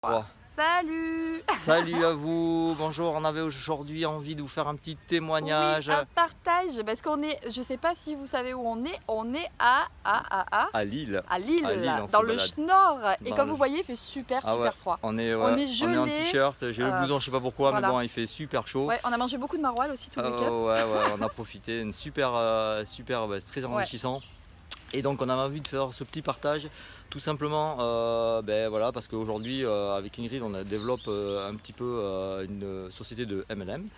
3. Salut! Salut à vous, bonjour, on avait aujourd'hui envie de vous faire un petit témoignage. Oui, un partage, parce qu'on est, je sais pas si vous savez où on est À Lille. à Lille, À Lille, on dans se le balade. Schnorr. Et Dans comme le- vous voyez, il fait super froid. On est On est en gelé. t-shirt, j'ai le blouson, je sais pas pourquoi, voilà. mais bon, il fait super chaud. Ouais, on a mangé beaucoup de maroilles aussi tout le week-end. Ouais, on a profité, une super, c'est très enrichissant. Et donc on avait envie de faire ce petit partage tout simplement voilà, parce qu'aujourd'hui avec Ingrid on développe un petit peu une société de MLM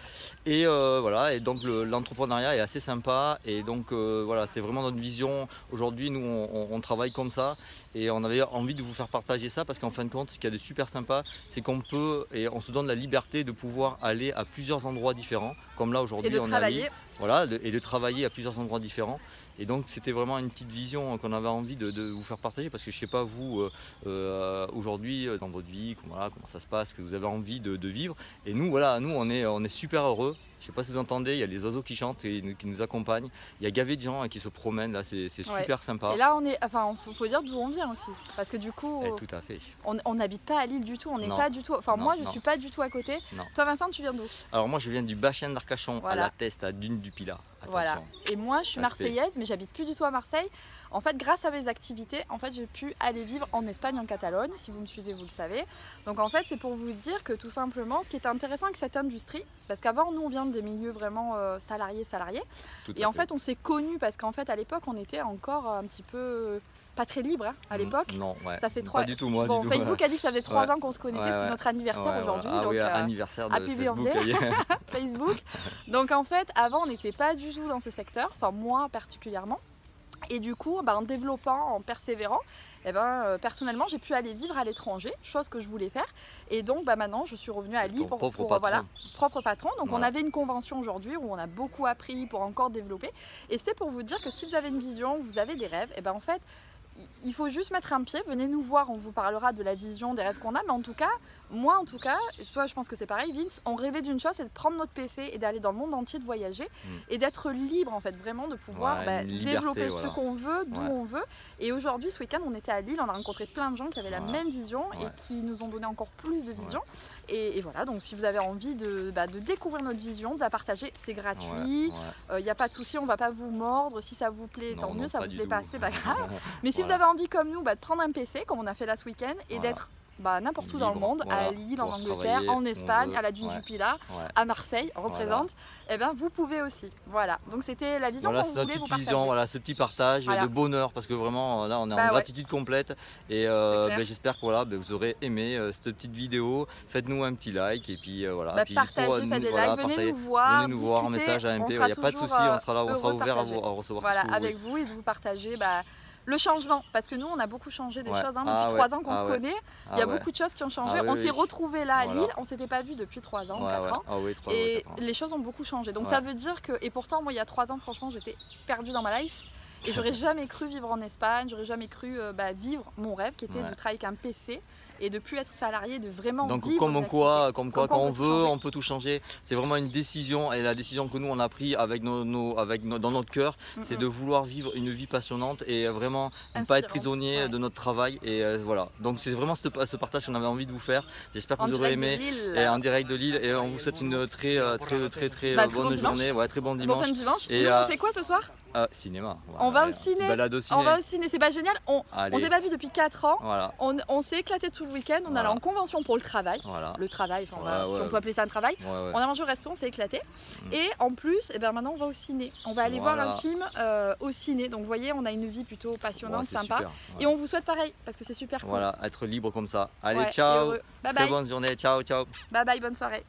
et voilà, et donc l'entrepreneuriat est assez sympa et donc voilà, c'est vraiment notre vision aujourd'hui. Nous on travaille comme ça et on avait envie de vous faire partager ça parce qu'en fin de compte, ce qu'il y a de super sympa, c'est qu'on peut et on se donne la liberté de pouvoir aller à plusieurs endroits différents, comme là Et aujourd'hui de on est à travailler. Lille, voilà, et de travailler à plusieurs endroits différents. Et donc c'était vraiment une petite vision qu'on avait envie de vous faire partager parce que je sais pas vous aujourd'hui dans votre vie comment ça se passe, que vous avez envie de vivre. Et nous voilà, nous on est super heureux. Je sais pas si vous entendez, il y a les oiseaux qui chantent et qui nous accompagnent. Il y a gavé de gens qui se promènent là, c'est Ouais. super sympa. Et là, faut dire d'où on vient aussi. Parce que du coup, Tout à fait. on n'habite pas à Lille du tout. On n'est Non. pas du tout. Enfin, Non, moi, je non. suis pas du tout à côté. Non. Toi, Vincent, tu viens d'où? Alors moi je viens du bassin d'Arcachon Voilà. à la Teste, à Dune du Pilat. Attention. Voilà. Et moi, je suis Respect. marseillaise, mais j'habite plus du tout à Marseille. En fait, grâce à mes activités, j'ai pu aller vivre en Espagne, en Catalogne. Si vous me suivez, vous le savez. Donc en fait, c'est pour vous dire que tout simplement, ce qui est intéressant avec cette industrie, parce qu'avant, nous, on vient des milieux vraiment salariés. Tout Et à en fait, on s'est connus parce qu'en fait, à l'époque, on était encore un petit peu pas très libre à l'époque. Non, ouais. Ça fait Pas du tout, moi. Bon, du tout. Facebook a dit que ça faisait 3 Ouais. ans qu'on se connaissait, Ouais, c'est ouais. notre anniversaire Ouais, aujourd'hui. voilà. Ah donc, oui, anniversaire de happy Facebook. birthday. Facebook. Donc en fait, avant, on n'était pas du tout dans ce secteur, enfin moi particulièrement. Et du coup, en développant, en persévérant, personnellement, j'ai pu aller vivre à l'étranger, chose que je voulais faire. Et donc maintenant, je suis revenue à Lille Ton propre pour, patron. voilà, propre patron. Donc Voilà. on avait une convention aujourd'hui où on a beaucoup appris pour encore développer. Et c'est pour vous dire que si vous avez une vision, vous avez des rêves, en fait, il faut juste mettre un pied, venez nous voir, on vous parlera de la vision, des rêves qu'on a, mais en tout cas, moi en tout cas, toi je pense que c'est pareil Vince, on rêvait d'une chose, c'est de prendre notre PC et d'aller dans le monde entier, de voyager et d'être libre en fait, vraiment de pouvoir une liberté, développer voilà. ce qu'on veut, d'où Ouais. on veut. Et aujourd'hui ce week-end on était à Lille, on a rencontré plein de gens qui avaient la Voilà. même vision Ouais. et qui nous ont donné encore plus de vision. Et voilà, donc si vous avez envie de découvrir notre vision, de la partager, c'est gratuit, il n'y a pas de souci, on va pas vous mordre, si ça vous plaît tant Non, mieux, ça pas vous du plaît tout. pas, c'est pas grave. Mais si Voilà. vous avez envie comme nous de prendre un PC, comme on a fait là ce week-end, et Voilà. d'être n'importe où dans le Libre, monde, voilà, à Lille, en pouvoir Angleterre, travailler en où on Espagne, veut. à la Dune Ouais. du Pilat, Ouais. à Marseille, on représente, vous pouvez aussi. Voilà, donc c'était la vision Voilà, qu'on c'est notre voulait vous petite partager. vision, voilà, ce petit partage Voilà. de bonheur parce que vraiment là on est en Ouais. gratitude complète et clair. j'espère que voilà, vous aurez aimé cette petite vidéo. Faites-nous un petit like et puis voilà. Puis Partagez, faites des likes, venez nous voir, venez nous voir en discuter, message AMP, on il sera n'y a pas de toujours, souci, on sera heureux de ouvert à partager. recevoir Voilà, tout ce que vous avec vous et de vous partager le changement, parce que nous on a beaucoup changé des Ouais. choses depuis Ah 3 ans qu'on ah se ouais. connaît, il y a beaucoup de choses qui ont changé, Ah oui, on oui. s'est retrouvés là à Voilà. Lille, on s'était pas vus depuis 3 ans, 4 ans, Ah oui, 3 et 4 ans. les choses ont beaucoup changé, donc Ouais. ça veut dire que, et pourtant moi il y a 3 ans franchement j'étais perdue dans ma life, et j'aurais jamais cru vivre en Espagne, j'aurais jamais cru vivre mon rêve qui était de travailler avec un PC et de plus être salarié, de vraiment Donc vivre comme des quoi, activités. quand on peut tout veut, changer. on peut tout changer. C'est vraiment une décision et la décision que nous on a prise avec dans notre cœur, c'est de vouloir vivre une vie passionnante et vraiment ne pas être Inspirante, prisonnier ouais. de notre travail et voilà. Donc c'est vraiment ce partage qu'on avait envie de vous faire. J'espère que En vous aurez direct de aimé Lille. et en direct de Lille et on vous souhaite une très très bonne bon journée, très bon Bon dimanche. fin de dimanche. Et, Nous on fait quoi ce soir? Cinéma. On va au Petite ciné. balade au ciné. On va au ciné, c'est pas génial. On Allez. s'est pas vu depuis 4 ans. Voilà. On s'est éclaté tout le week-end. On allait en convention pour le travail. Voilà. Le travail, si Ouais. on peut appeler ça un travail. Ouais. On a mangé au resto, on s'est éclaté. Et en plus, maintenant on va au ciné. On va aller voir Voilà. un film au ciné. Donc vous voyez, on a une vie plutôt passionnante, C'est sympa. super. Et on vous souhaite pareil, parce que c'est super cool. Voilà, être libre comme ça. Allez, Ouais, et ciao. heureux. Bye Très bye. bonne journée. Ciao. Bye bye, bonne soirée.